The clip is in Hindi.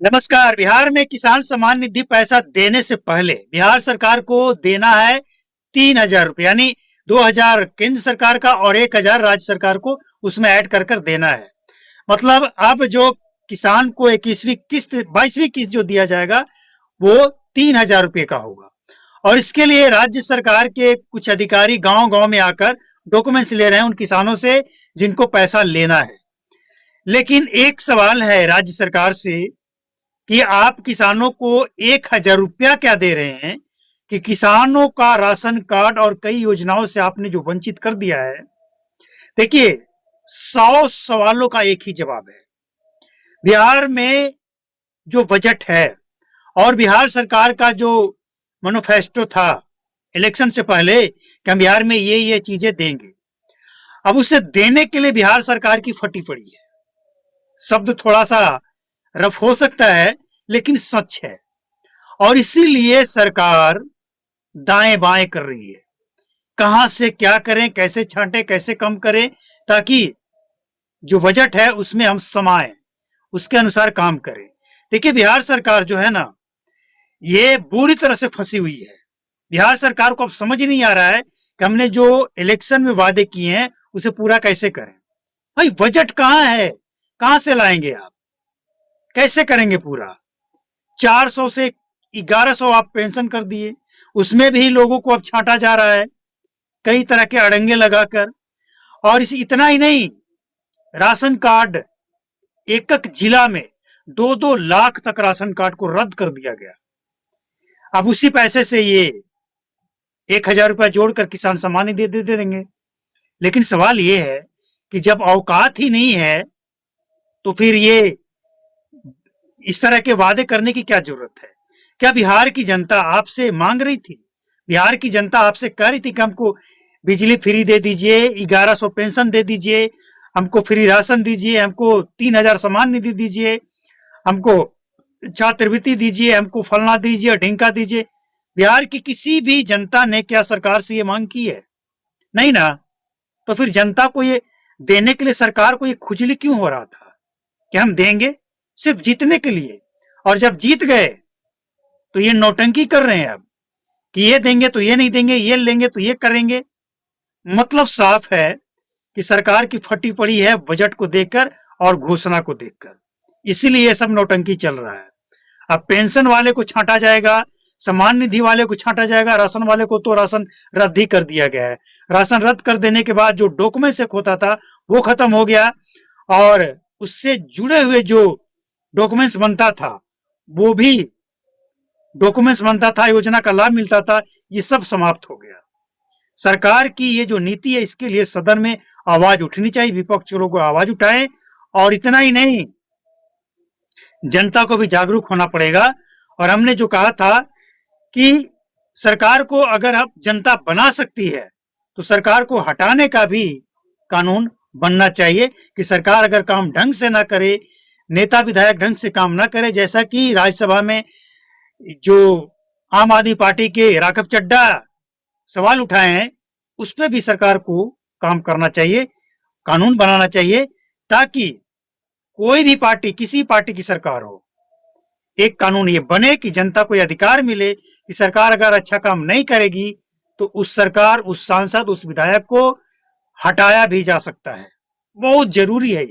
नमस्कार। बिहार में किसान सम्मान निधि पैसा देने से पहले बिहार सरकार को देना है 3,000 रुपये, यानी 2,000 केंद्र सरकार का और 1,000 राज्य सरकार को उसमें ऐड कर कर देना है। मतलब अब जो किसान को 21वीं किस्त 22वीं किस्त जो दिया जाएगा वो 3,000 रुपये का होगा। और इसके लिए राज्य सरकार के कुछ अधिकारी गांव गांव में आकर डॉक्यूमेंट्स ले रहे हैं उन किसानों से जिनको पैसा लेना है। लेकिन एक सवाल है राज्य सरकार से कि आप किसानों को 1,000 रुपया क्या दे रहे हैं कि किसानों का राशन कार्ड और कई योजनाओं से आपने जो वंचित कर दिया है। देखिए, 100 सवालों का एक ही जवाब है। बिहार में जो बजट है और बिहार सरकार का जो मैनिफेस्टो था इलेक्शन से पहले कि हम बिहार में ये चीजें देंगे, अब उसे देने के लिए बिहार सरकार की फटी पड़ी है। शब्द थोड़ा सा रफ हो सकता है लेकिन सच है। और इसीलिए सरकार दाएं बाएं कर रही है, कहां से क्या करें, कैसे छांटे, कैसे कम करें, ताकि जो बजट है उसमें हम समाएं, उसके अनुसार काम करें। देखिए, बिहार सरकार जो है ना, ये बुरी तरह से फंसी हुई है। बिहार सरकार को अब समझ ही नहीं आ रहा है कि हमने जो इलेक्शन में वादे किए हैं उसे पूरा कैसे करें। भाई, बजट कहां है, कहां से लाएंगे आप, कैसे करेंगे पूरा। 400 से 1,100 आप पेंशन कर दिए, उसमें भी लोगों को अब छांटा जा रहा है कई तरह के अड़ंगे लगाकर। और इतना ही नहीं, राशन कार्ड एक एक जिला में 2-2 लाख तक राशन कार्ड को रद्द कर दिया गया। अब उसी पैसे से ये 1,000 रुपया जोड़कर किसान सम्मान निधि दे देंगे। लेकिन सवाल ये है कि जब औकात ही नहीं है तो फिर ये इस तरह के वादे करने की क्या जरूरत है। क्या बिहार की जनता आपसे मांग रही थी? बिहार की जनता आपसे कह रही थी कि हमको बिजली फ्री दे दीजिए, 1,100 पेंशन दे दीजिए, हमको फ्री राशन दीजिए, हमको 3,000 सम्मान निधि दीजिए, हमको छात्रवृत्ति दीजिए, हमको फलना दीजिए, ढिंका दीजिए। बिहार की किसी भी जनता ने क्या सरकार से ये मांग की है? नहीं ना। तो फिर जनता को ये देने के लिए सरकार को ये खुजली क्यों हो रहा था कि हम देंगे सिर्फ जीतने के लिए, और जब जीत गए तो ये नौटंकी कर रहे हैं अब कि ये देंगे तो ये नहीं देंगे, ये लेंगे तो ये करेंगे। मतलब साफ है कि सरकार की फटी पड़ी है बजट को देखकर और घोषणा को देखकर, इसीलिए ये सब नौटंकी चल रहा है। अब पेंशन वाले को छांटा जाएगा, सम्मान निधि वाले को छांटा जाएगा, राशन वाले को तो राशन रद्द ही कर दिया गया है। राशन रद्द कर देने के बाद जो डॉक्यूमेंट से होता था वो खत्म हो गया, और उससे जुड़े हुए जो डॉक्यूमेंट्स बनता था वो भी डॉक्यूमेंट्स बनता था, योजना का लाभ मिलता था, ये सब समाप्त हो गया। सरकार की ये जो नीति है इसके लिए सदन में आवाज उठनी चाहिए, विपक्ष के लोग आवाज उठाएं। और इतना ही नहीं, जनता को भी जागरूक होना पड़ेगा। और हमने जो कहा था कि सरकार को अगर अब जनता बना सकती है तो सरकार को हटाने का भी कानून बनना चाहिए कि सरकार अगर काम ढंग से ना करे, नेता विधायक ढंग से काम ना करे, जैसा कि राज्यसभा में जो आम आदमी पार्टी के राघव चड्ढा सवाल उठाए हैं, उस पर भी सरकार को काम करना चाहिए, कानून बनाना चाहिए, ताकि कोई भी पार्टी, किसी पार्टी की सरकार हो, एक कानून ये बने कि जनता को यह अधिकार मिले कि सरकार अगर अच्छा काम नहीं करेगी तो उस सरकार, उस सांसद, उस विधायक को हटाया भी जा सकता है। बहुत जरूरी है ये।